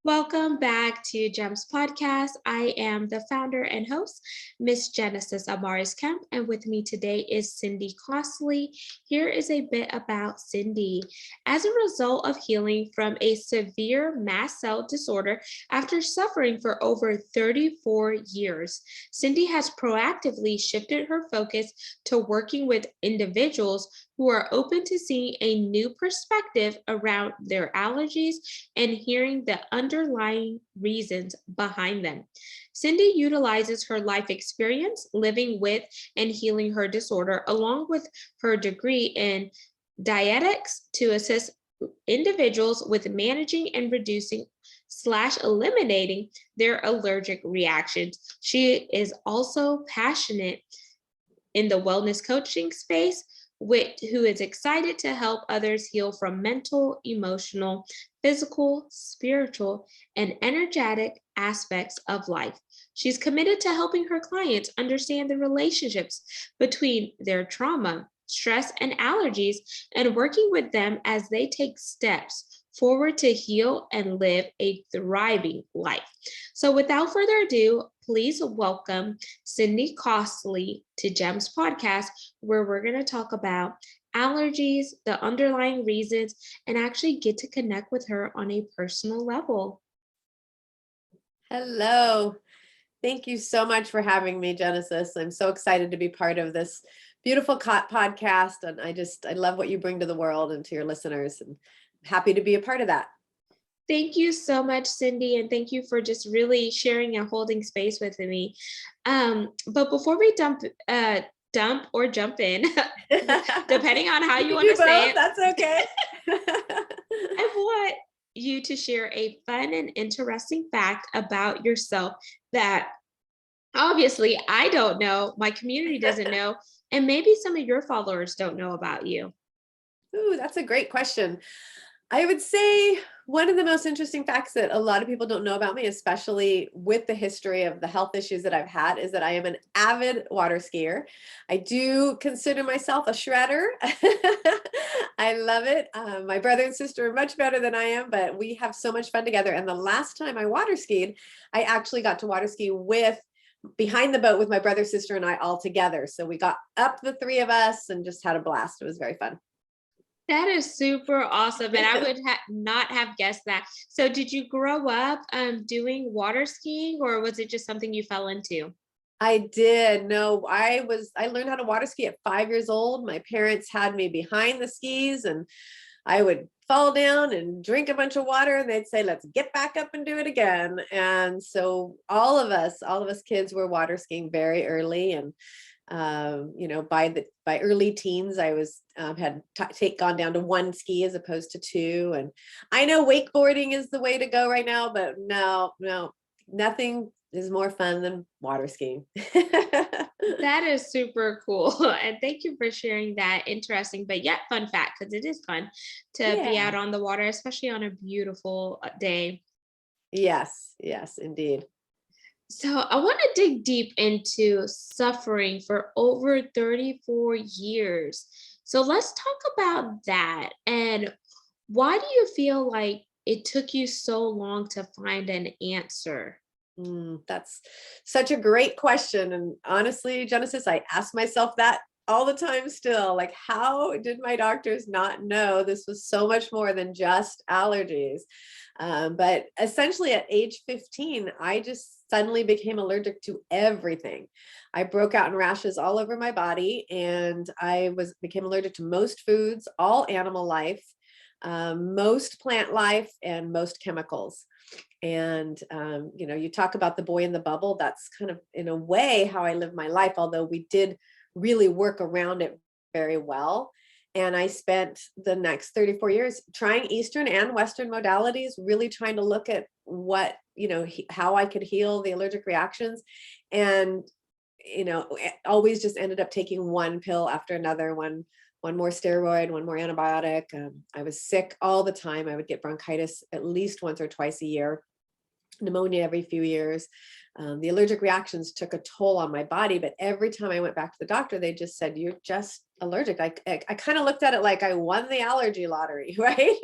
Welcome back to GEMS Podcast. I am the founder and host, Miss Genesis Amaris Kemp, and with me today is Cindy Costley. Here is a bit about Cindy. As a result of healing from a severe mast cell disorder after suffering for over 34 years, Cindy has proactively shifted her focus to working with individuals who are open to seeing a new perspective around their allergies and hearing the underlying reasons behind them. Cindy utilizes her life experience living with and healing her disorder, along with her degree in dietetics, to assist individuals with managing and reducing slash eliminating their allergic reactions. She is also passionate in the wellness coaching space, who is excited to help others heal from mental, emotional, physical, spiritual, and energetic aspects of life. She's committed to helping her clients understand the relationships between their trauma, stress, and allergies, and working with them as they take steps forward to heal and live a thriving life. So, without further ado, please welcome Cindy Costley to GEMS Podcast, where we're going to talk about allergies, the underlying reasons, and actually get to connect with her on a personal level. Hello. Thank you so much for having me, Genesis. I'm so excited to be part of this beautiful podcast. And I love what you bring to the world and to your listeners, and happy to be a part of that. Thank you so much, Cindy, and thank you for just really sharing and holding space with me. But before we dump or jump in, depending on how you want to say it, that's okay. I want you to share a fun and interesting fact about yourself that obviously I don't know, my community doesn't know, and maybe some of your followers don't know about you. Ooh, that's a great question. I would say one of the most interesting facts that a lot of people don't know about me, especially with the history of the health issues that I've had, is that I am an avid water skier. I do consider myself a shredder. I love it. My brother and sister are much better than I am, but we have so much fun together. And the last time I water skied, I actually got to water ski behind the boat with my brother, sister, and I all together. So we got up, the three of us, and just had a blast. It was very fun. That is super awesome. And I would not have guessed that. So did you grow up doing water skiing, or was it just something you fell into? I did. No, I learned how to water ski at 5 years old. My parents had me behind the skis, and I would fall down and drink a bunch of water, and they'd say, let's get back up and do it again. And so all of us kids were water skiing very early. And by early teens, I was had gone down to one ski as opposed to two. And I know wakeboarding is the way to go right now, but no, nothing is more fun than water skiing. That is super cool. And thank you for sharing that interesting, but yet fun fact, because it is fun to be out on the water, especially on a beautiful day. Yes, indeed. So I want to dig deep into suffering for over 34 years. So let's talk about that. And why do you feel like it took you so long to find an answer? That's such a great question. And honestly, Genesis, I ask myself that all the time still. Like, how did my doctors not know this was so much more than just allergies? But essentially at age 15, I just suddenly became allergic to everything. I broke out in rashes all over my body, and I became allergic to most foods, all animal life, most plant life, and most chemicals. And, you talk about the boy in the bubble. That's kind of, in a way, how I live my life, although we did really work around it very well. And I spent the next 34 years trying Eastern and Western modalities, really trying to look at what, how I could heal the allergic reactions. And, always just ended up taking one pill after another, one more steroid, one more antibiotic. I was sick all the time. I would get bronchitis at least once or twice a year, pneumonia every few years. The allergic reactions took a toll on my body, but every time I went back to the doctor, they just said, you're just allergic. I kind of looked at it like I won the allergy lottery, right?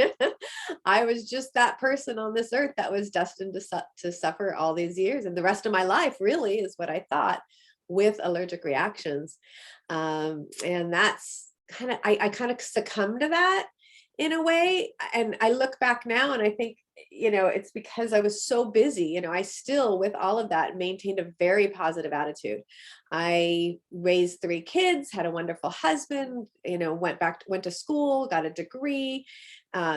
I was just that person on this earth that was destined to suffer all these years. And the rest of my life really is what I thought, with allergic reactions. And that's I kind of succumbed to that in a way. And I look back now and I think, it's because I was so busy. I still, with all of that, maintained a very positive attitude. I raised 3 kids, had a wonderful husband, went to school, got a degree,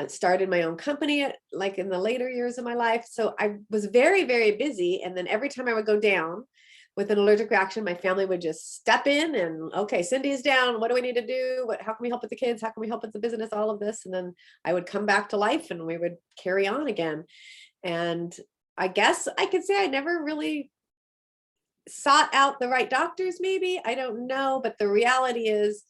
started my own company like in the later years of my life. So I was very, very busy. And then every time I would go down with an allergic reaction, my family would just step in and, okay, Cindy's down. What do we need to do? How can we help with the kids? How can we help with the business? All of this. And then I would come back to life and we would carry on again. And I guess I could say I never really sought out the right doctors, maybe. I don't know. But the reality is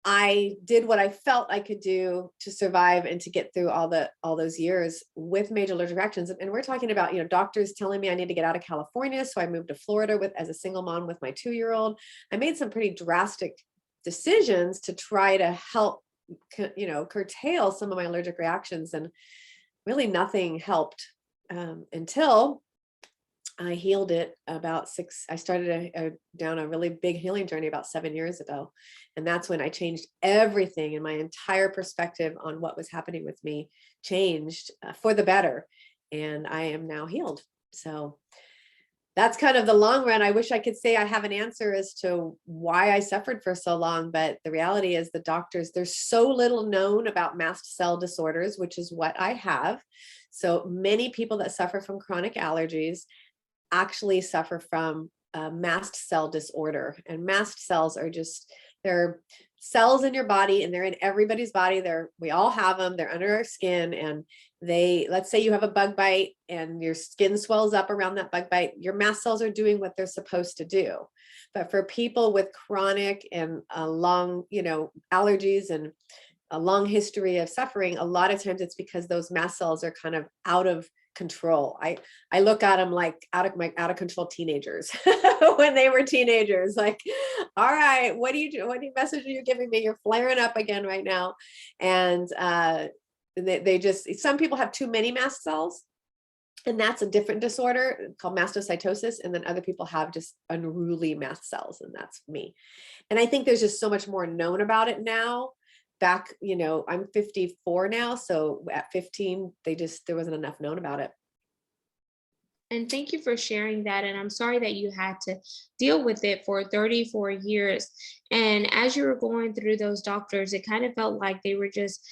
I did what I felt I could do to survive and to get through all those years with major allergic reactions. And we're talking about, doctors telling me I need to get out of California. So I moved to Florida as a single mom with my 2-year-old. I made some pretty drastic decisions to try to help, curtail some of my allergic reactions. And really nothing helped until I healed it I started down a really big healing journey about 7 years ago. And that's when I changed everything, and my entire perspective on what was happening with me changed for the better. And I am now healed. So that's kind of the long run. I wish I could say I have an answer as to why I suffered for so long, but the reality is there's so little known about mast cell disorders, which is what I have. So many people that suffer from chronic allergies actually suffer from mast cell disorder. And mast cells are they're cells in your body, and they're in everybody's body. We all have them. They're under our skin. And let's say you have a bug bite and your skin swells up around that bug bite. Your mast cells are doing what they're supposed to do. But for people with chronic and long, allergies and a long history of suffering, a lot of times it's because those mast cells are kind of out of control. I look at them like out of control teenagers when they were teenagers. Like, all right, what message are you giving me? You're flaring up again right now. And some people have too many mast cells, and that's a different disorder called mastocytosis. And then other people have just unruly mast cells, and that's me. And I think there's just so much more known about it now. Back, I'm 54 now. So at 15, there wasn't enough known about it. And thank you for sharing that. And I'm sorry that you had to deal with it for 34 years. And as you were going through those doctors, it kind of felt like they were just,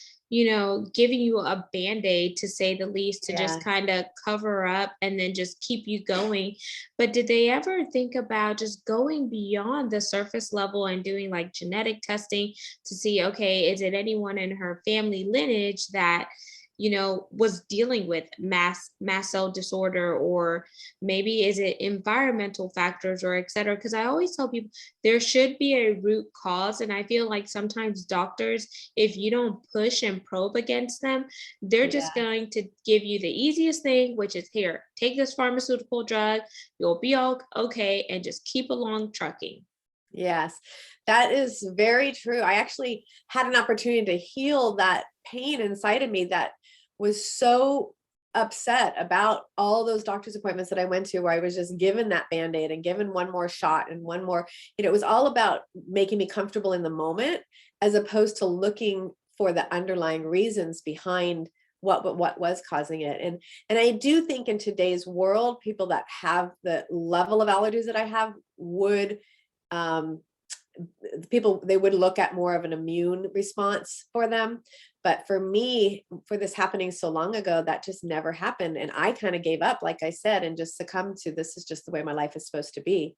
giving you a band-aid, to say the least, to just Yes. kind of cover up and then just keep you going. But did they ever think about just going beyond the surface level and doing like genetic testing to see, okay, is it anyone in her family lineage that was dealing with mast cell disorder, or maybe is it environmental factors, or et cetera? Because I always tell people there should be a root cause. And I feel like sometimes doctors, if you don't push and probe against them, they're just Yeah. going to give you the easiest thing, which is, here, take this pharmaceutical drug, you'll be all okay, and just keep along trucking. Yes, that is very true. I actually had an opportunity to heal that pain inside of me that was so upset about all those doctor's appointments that I went to, where I was just given that Band-Aid and given one more shot and one more, it was all about making me comfortable in the moment, as opposed to looking for the underlying reasons behind what was causing it. And I do think in today's world, people that have the level of allergies that I have would they would look at more of an immune response for them. But for me, for this happening so long ago, that just never happened. And I kind of gave up, like I said, and just succumbed to, this is just the way my life is supposed to be.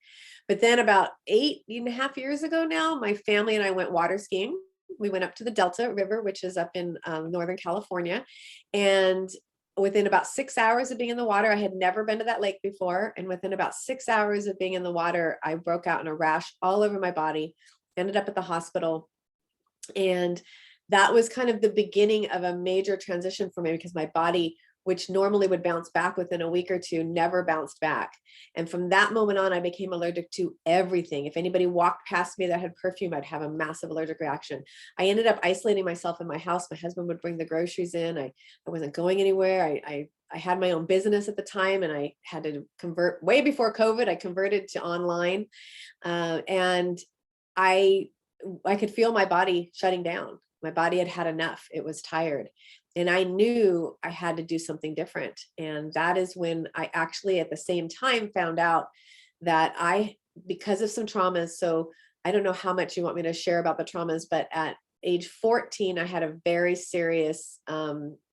But then about 8.5 years ago now, my family and I went water skiing. We went up to the Delta River, which is up in Northern California. And within about 6 hours of being in the water, I had never been to that lake before. And within about 6 hours of being in the water, I broke out in a rash all over my body, ended up at the hospital. And that was kind of the beginning of a major transition for me, because my body which normally would bounce back within a week or two, never bounced back. And from that moment on, I became allergic to everything. If anybody walked past me that had perfume, I'd have a massive allergic reaction. I ended up isolating myself in my house. My husband would bring the groceries in. I wasn't going anywhere. I had my own business at the time, and I had to convert way before COVID. I converted to online, and I could feel my body shutting down. My body had had enough. It was tired. And I knew I had to do something different. And that is when I actually at the same time found out that because of some traumas, so I don't know how much you want me to share about the traumas, but at age 14, I had a very serious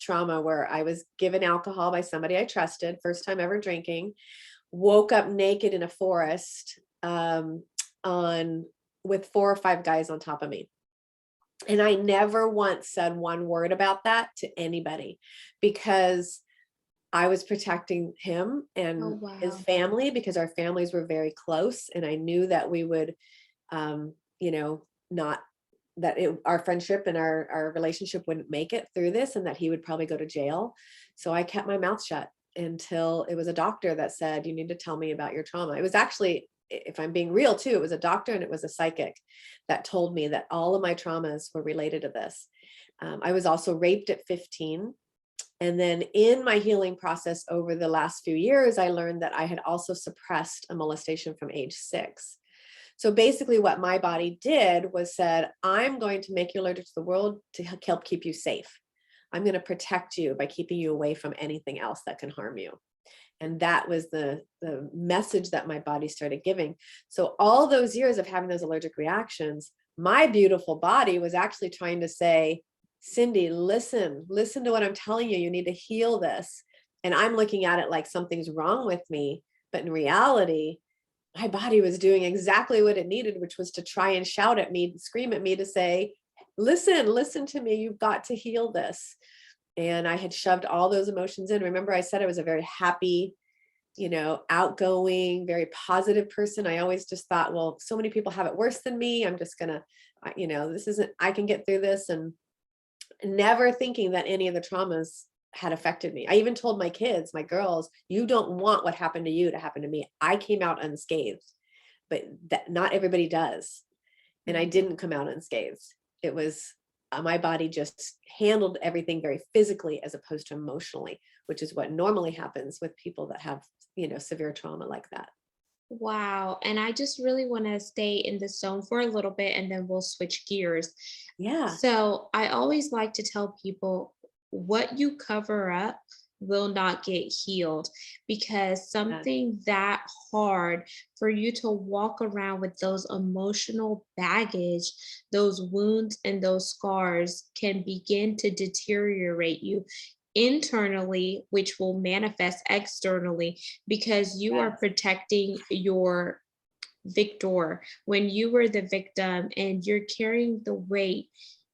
trauma where I was given alcohol by somebody I trusted, first time ever drinking, woke up naked in a forest with 4 or 5 guys on top of me. And I never once said one word about that to anybody, because I was protecting him and his family, because our families were very close. And I knew that we would, our friendship and our relationship wouldn't make it through this, and that he would probably go to jail. So I kept my mouth shut until it was a doctor that said, you need to tell me about your trauma. It was actually, if I'm being real too, it was a doctor and it was a psychic that told me that all of my traumas were related to this. I was also raped at 15. And then in my healing process over the last few years, I learned that I had also suppressed a molestation from age 6. So basically what my body did was said, I'm going to make you allergic to the world to help keep you safe. I'm going to protect you by keeping you away from anything else that can harm you. And that was the message that my body started giving. So all those years of having those allergic reactions, my beautiful body was actually trying to say, Cindy, listen to what I'm telling you. You need to heal this. And I'm looking at it like something's wrong with me. But in reality, my body was doing exactly what it needed, which was to try and shout at me, scream at me to say, listen to me. You've got to heal this. And I had shoved all those emotions in. Remember, I said I was a very happy, outgoing, very positive person. I always just thought, well, so many people have it worse than me. I'm just gonna, I can get through this, and never thinking that any of the traumas had affected me. I even told my kids, my girls, you don't want what happened to you to happen to me. I came out unscathed, but not everybody does. And I didn't come out unscathed. It was my body just handled everything very physically as opposed to emotionally, which is what normally happens with people that have, severe trauma like that. Wow. And I just really want to stay in the zone for a little bit and then we'll switch gears. Yeah. So I always like to tell people what you cover up will not get healed, because something that hard for you to walk around with those emotional baggage, those wounds and those scars can begin to deteriorate you internally, which will manifest externally because you are protecting your victor when you were the victim, and you're carrying the weight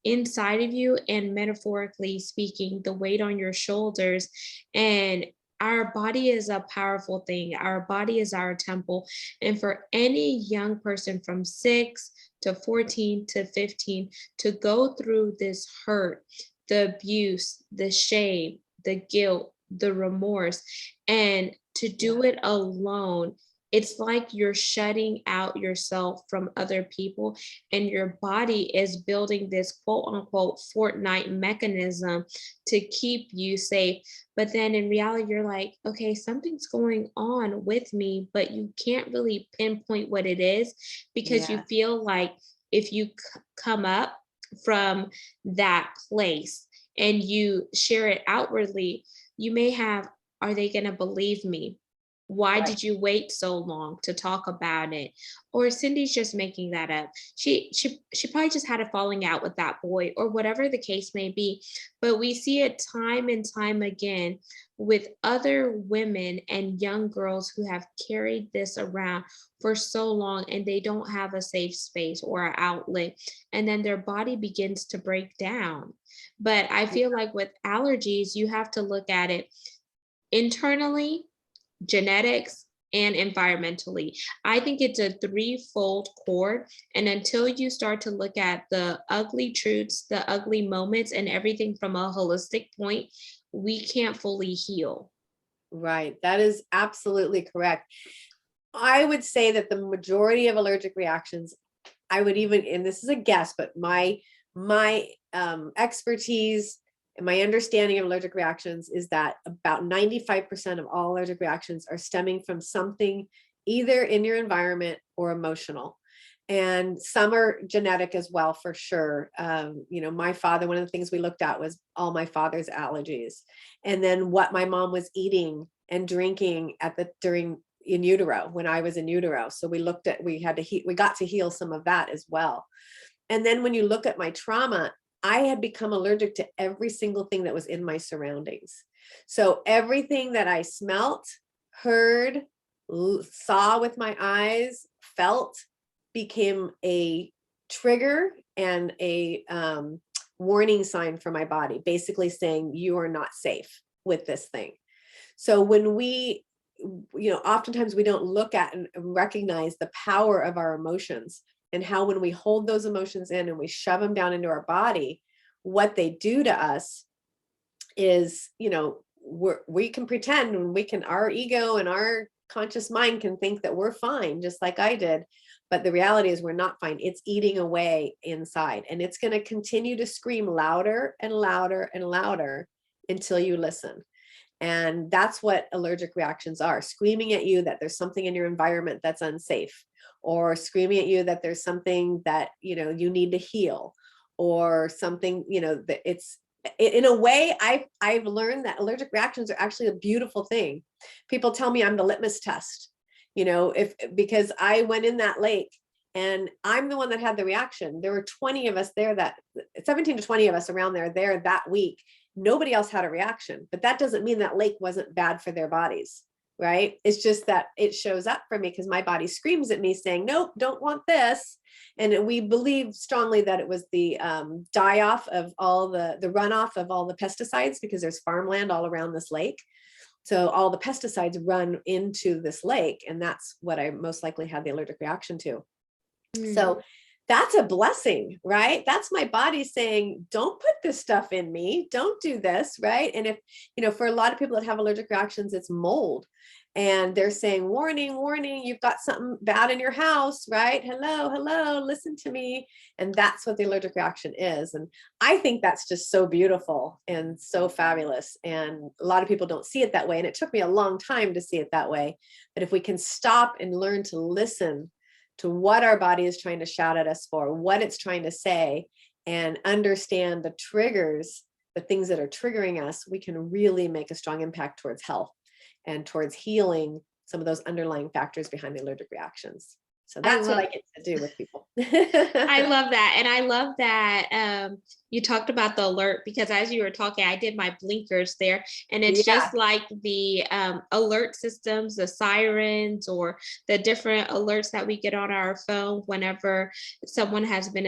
inside of you, and metaphorically speaking, the weight on your shoulders. And our body is a powerful thing. Our body is our temple. And for any young person from 6 to 14 to 15 to go through this hurt, the abuse, the shame, the guilt, the remorse, and to do it alone, it's like you're shutting out yourself from other people, and your body is building this quote unquote Fortnite mechanism to keep you safe. But then in reality, you're like, okay, something's going on with me, but you can't really pinpoint what it is, because you feel like if you come up from that place and you share it outwardly, you may have, are they going to believe me? Why did you wait so long to talk about it? Or Cindy's just making that up. She probably just had a falling out with that boy, or whatever the case may be. But we see it time and time again with other women and young girls who have carried this around for so long, and they don't have a safe space or an outlet, and then their body begins to break down. But I feel like with allergies, you have to look at it internally, genetics, and environmentally. I think it's a threefold cord. And until you start to look at the ugly truths, the ugly moments, and everything from a holistic point, we can't fully heal. Right. That is absolutely correct. I would say that the majority of allergic reactions, I would even, and this is a guess, but my expertise and my understanding of allergic reactions is that about 95% of all allergic reactions are stemming from something either in your environment or emotional. And some are genetic as well, for sure. My father, one of the things we looked at was all my father's allergies, and then what my mom was eating and drinking during in utero, when I was in utero. So we got to heal some of that as well. And then when you look at my trauma, I had become allergic to every single thing that was in my surroundings. So everything that I smelt, heard, saw with my eyes, felt, became a trigger and a warning sign for my body, basically saying you are not safe with this thing. So when oftentimes we don't look at and recognize the power of our emotions, and how when we hold those emotions in and we shove them down into our body, what they do to us is, we can pretend, and our ego and our conscious mind can think that we're fine, just like I did. But the reality is we're not fine. It's eating away inside, and it's going to continue to scream louder and louder and louder until you listen. And that's what allergic reactions are, screaming at you that there's something in your environment that's unsafe, or screaming at you that there's something that, you need to heal, or something, that it's, in a way, I've learned that allergic reactions are actually a beautiful thing. People tell me I'm the litmus test, because I went in that lake and I'm the one that had the reaction. There were 20 of us there, 17 to 20 of us around there that week. Nobody else had a reaction, but that doesn't mean that lake wasn't bad for their bodies, right? It's just that it shows up for me because my body screams at me saying, nope, don't want this. And we believe strongly that it was the die off of all the runoff of all the pesticides, because there's farmland all around this lake. So all the pesticides run into this lake, and that's what I most likely had the allergic reaction to. So that's a blessing, right? That's my body saying, don't put this stuff in me. Don't do this, right? And if, for a lot of people that have allergic reactions, it's mold. And they're saying, warning, warning, you've got something bad in your house, right? Hello, hello, listen to me. And that's what the allergic reaction is. And I think that's just so beautiful and so fabulous. And a lot of people don't see it that way. And it took me a long time to see it that way. But if we can stop and learn to listen to what our body is trying to shout at us for, what it's trying to say, and understand the triggers, the things that are triggering us, we can really make a strong impact towards health and towards healing some of those underlying factors behind the allergic reactions. So that's what I get to do with people. I love that. And I love that you talked about the alert, because as you were talking, I did my blinkers there, and it's just like the alert systems, the sirens, or the different alerts that we get on our phone whenever someone has been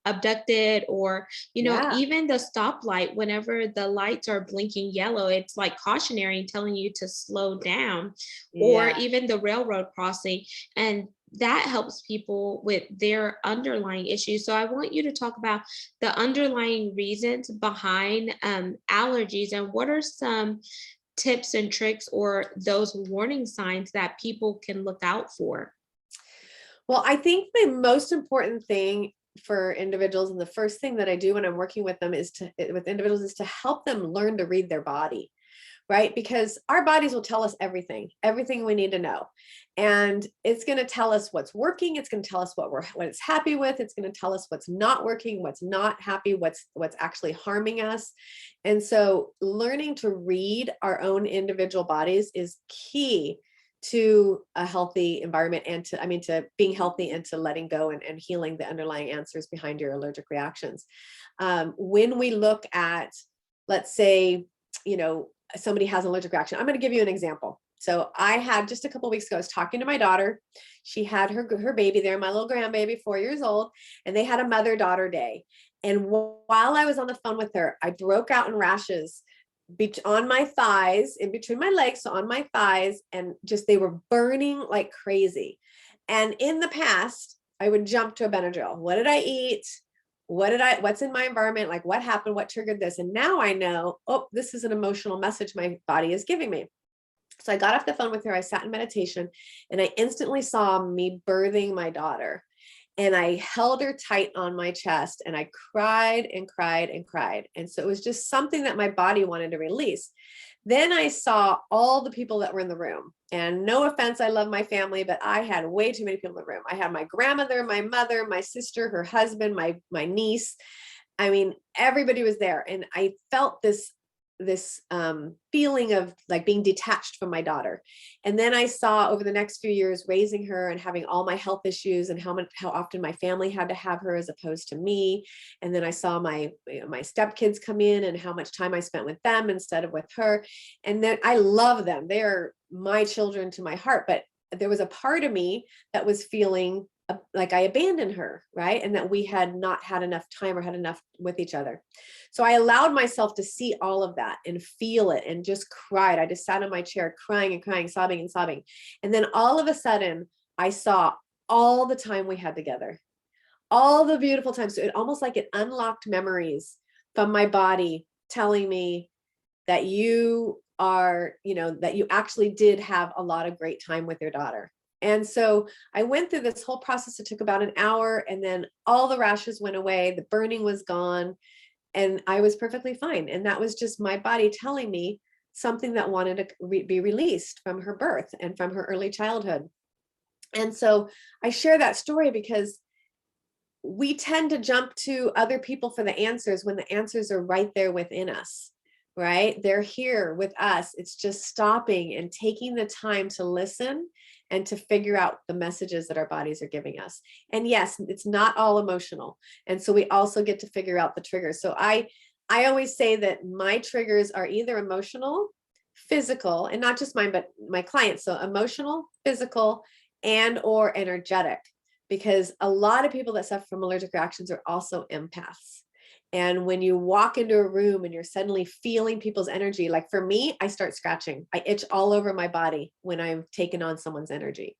abducted, or, even the stoplight, whenever the lights are blinking yellow, it's like cautionary, telling you to slow down, or even the railroad crossing. And that helps people with their underlying issues. So I want you to talk about the underlying reasons behind allergies, and what are some tips and tricks or those warning signs that people can look out for? Well, I think the most important thing for individuals, and the first thing that I do when I'm working with them is to help them learn to read their body. Right? Because our bodies will tell us everything we need to know. And it's going to tell us what's working. It's going to tell us what it's happy with. It's going to tell us what's not working, what's not happy, what's actually harming us. And so learning to read our own individual bodies is key to a healthy environment, and to being healthy, and to letting go and healing the underlying answers behind your allergic reactions. When we look at, let's say, somebody has an allergic reaction. I'm going to give you an example. So I had, just a couple of weeks ago, I was talking to my daughter. She had her baby there, my little grandbaby, 4 years old, and they had a mother-daughter day. And while I was on the phone with her, I broke out in rashes on my thighs, in between my legs, so on my thighs, and just, they were burning like crazy. And in the past, I would jump to a Benadryl. What did I eat? what's in my environment? Like what happened? What triggered this? And now I know, oh, this is an emotional message my body is giving me. So I got off the phone with her. I sat in meditation and I instantly saw me birthing my daughter. And I held her tight on my chest and I cried and cried and cried. And so it was just something that my body wanted to release. Then I saw all the people that were in the room. And no offense, I love my family, but I had way too many people in the room. I had my grandmother, my mother, my sister, her husband, my niece. I mean, everybody was there. And I felt this feeling of like being detached from my daughter. And then I saw over the next few years raising her and having all my health issues and how often my family had to have her as opposed to me. And then I saw my stepkids come in and how much time I spent with them instead of with her. And then I love them. They are my children to my heart. But there was a part of me that was feeling like I abandoned her, right? And that we had not had enough time or had enough with each other. So I allowed myself to see all of that and feel it and just cried. I just sat in my chair crying and crying, sobbing and sobbing. And then all of a sudden I saw all the time we had together, all the beautiful times. So it almost like it unlocked memories from my body telling me that you are, that you actually did have a lot of great time with your daughter. And so I went through this whole process. It took about an hour and then all the rashes went away. The burning was gone and I was perfectly fine. And that was just my body telling me something that wanted to be released from her birth and from her early childhood. And so I share that story because we tend to jump to other people for the answers when the answers are right there within us, right? They're here with us. It's just stopping and taking the time to listen and to figure out the messages that our bodies are giving us. And yes, it's not all emotional. And so we also get to figure out the triggers. So I always say that my triggers are either emotional, physical, and not just mine, but my clients. So emotional, physical, and or energetic, because a lot of people that suffer from allergic reactions are also empaths. And when you walk into a room and you're suddenly feeling people's energy, like for me, I start scratching. I itch all over my body when I'm taking on someone's energy.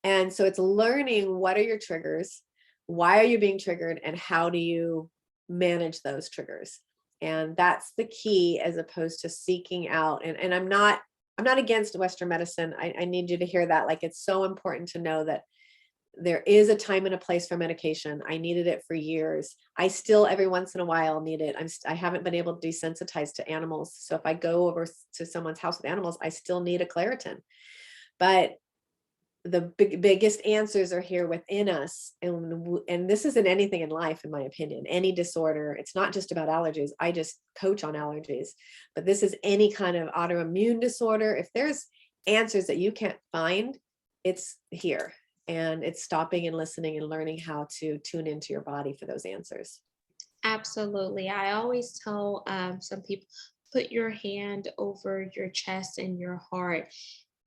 And so it's learning what are your triggers, why are you being triggered, and how do you manage those triggers? And that's the key as opposed to seeking out. And I'm not against Western medicine. I need you to hear that. Like, it's so important to know that there is a time and a place for medication. I needed it for years. I still every once in a while need it. I haven't been able to desensitize to animals. So if I go over to someone's house with animals, I still need a Claritin. But the biggest answers are here within us. And this isn't anything in life, in my opinion, any disorder. It's not just about allergies. I just coach on allergies, but this is any kind of autoimmune disorder. If there's answers that you can't find, it's here. And it's stopping and listening and learning how to tune into your body for those answers. Absolutely. I always tell some people, put your hand over your chest and your heart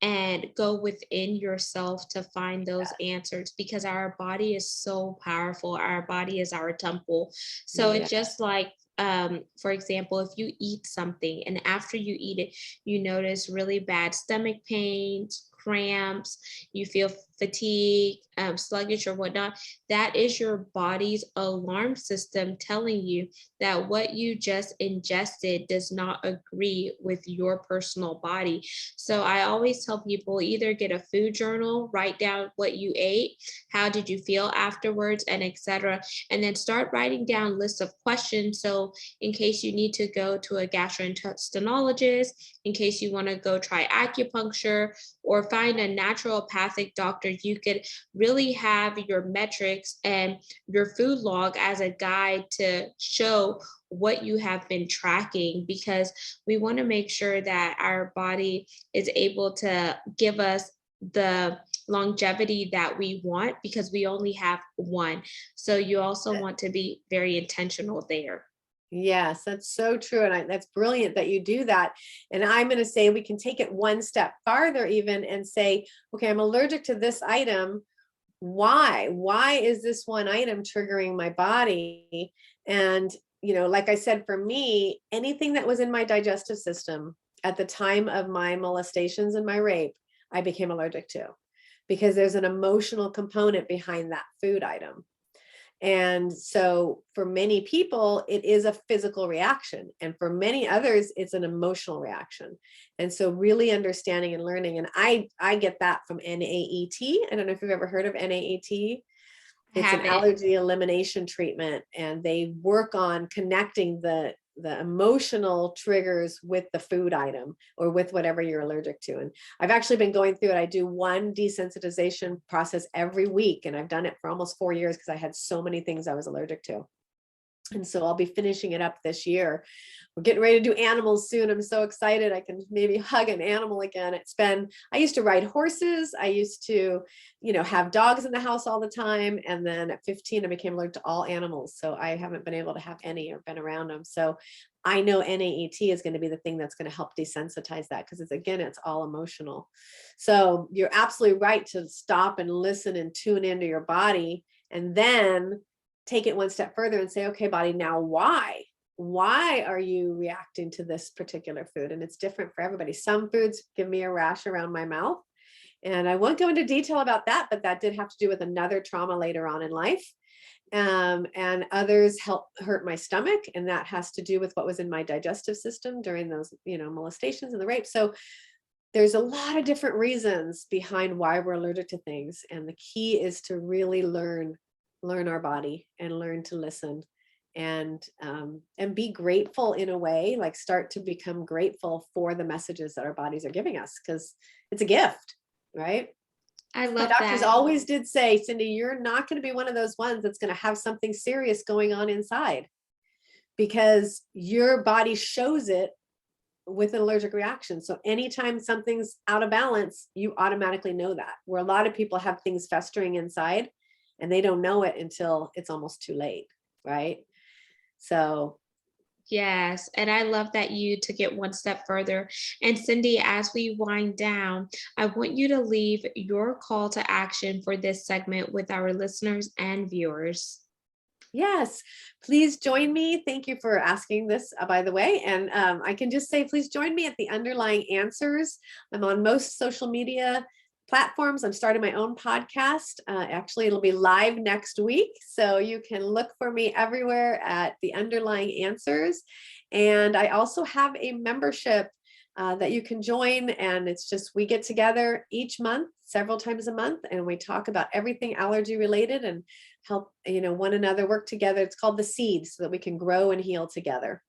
and go within yourself to find those answers, because our body is so powerful. Our body is our temple. So Yeah. it's just like, for example, if you eat something and after you eat it, you notice really bad stomach pains, cramps, you feel fatigue, sluggish or whatnot, that is your body's alarm system telling you that what you just ingested does not agree with your personal body. So I always tell people, either get a food journal, write down what you ate, how did you feel afterwards, and etc. And then start writing down lists of questions. So in case you need to go to a gastroenterologist, in case you want to go try acupuncture or find a naturopathic doctor, you could really have your metrics and your food log as a guide to show what you have been tracking, because we want to make sure that our body is able to give us the longevity that we want, because we only have one. So you also want to be very intentional there. Yes, that's so true. And that's brilliant that you do that. And I'm going to say we can take it one step farther even and say, okay, I'm allergic to this item. Why? Why is this one item triggering my body? And, like I said, for me, anything that was in my digestive system at the time of my molestations and my rape, I became allergic to, because there's an emotional component behind that food item. And so for many people, it is a physical reaction. And for many others, it's an emotional reaction. And so really understanding and learning. And I get that from NAET. I don't know if you've ever heard of NAET. I It's an haven't. allergy elimination treatment, and they work on connecting the emotional triggers with the food item or with whatever you're allergic to. And I've actually been going through it. I do one desensitization process every week, and I've done it for almost 4 years because I had so many things I was allergic to. And so I'll be finishing it up this year. We're getting ready to do animals soon. I'm so excited. I can maybe hug an animal again. I used to ride horses. I used to, have dogs in the house all the time. And then at 15, I became allergic to all animals. So I haven't been able to have any or been around them. So I know NAET is going to be the thing that's going to help desensitize that, because it's all emotional. So you're absolutely right to stop and listen and tune into your body, and then take it one step further and say, okay, body, now why are you reacting to this particular food? And it's different for everybody. Some foods give me a rash around my mouth, and I won't go into detail about that, but that did have to do with another trauma later on in life. And others hurt my stomach, and that has to do with what was in my digestive system during those, molestations and the rape. So there's a lot of different reasons behind why we're allergic to things. And the key is to really learn our body and learn to listen, and be grateful in a way, like start to become grateful for the messages that our bodies are giving us, because it's a gift, right? I My love doctors that. always did say, Cindy, you're not going to be one of those ones that's going to have something serious going on inside, because your body shows it with an allergic reaction. So anytime something's out of balance, you automatically know that. Where a lot of people have things festering inside and they don't know it until it's almost too late, right? So Yes, and I love that you took it one step further. And Cindy, as we wind down, I want you to leave your call to action for this segment with our listeners and viewers. yes, please join me. Thank you for asking this, by the way. And I can just say, please join me at the Underlying Answers. I'm on most social media platforms. I'm starting my own podcast. Actually, it'll be live next week. So you can look for me everywhere at the Underlying Answers. And I also have a membership that you can join. And it's just, we get together each month, several times a month, and we talk about everything allergy related and help, one another work together. It's called The Seed, so that we can grow and heal together.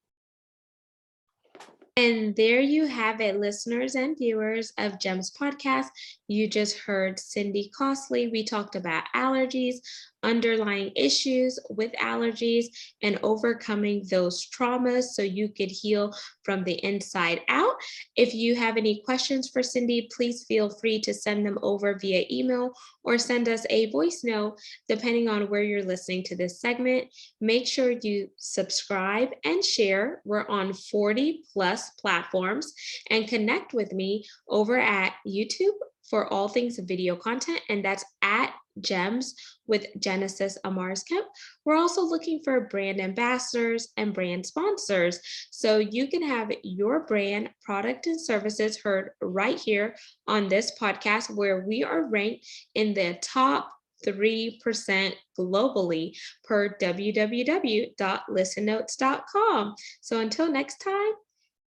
And there you have it, listeners and viewers of GEMS Podcast. You just heard Cindy Costley. We talked about allergies, underlying issues with allergies, and overcoming those traumas so you could heal from the inside out. If you have any questions for Cindy, please feel free to send them over via email or send us a voice note, depending on where you're listening to this segment. Make sure you subscribe and share. We're on 40 plus platforms, and connect with me over at YouTube for all things video content, and that's at GEMS with Genesis Amaris Kemp. We're also looking for brand ambassadors and brand sponsors, so you can have your brand, product, and services heard right here on this podcast, where we are ranked in the top 3% globally per www.listennotes.com. So until next time,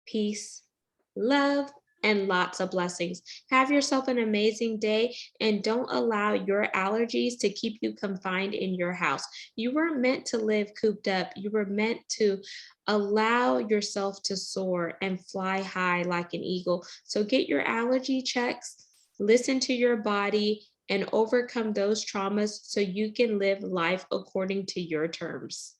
peace, love, and lots of blessings. Have yourself an amazing day, and don't allow your allergies to keep you confined in your house. You weren't meant to live cooped up. You were meant to allow yourself to soar and fly high like an eagle. So get your allergy checks, listen to your body, and overcome those traumas so you can live life according to your terms.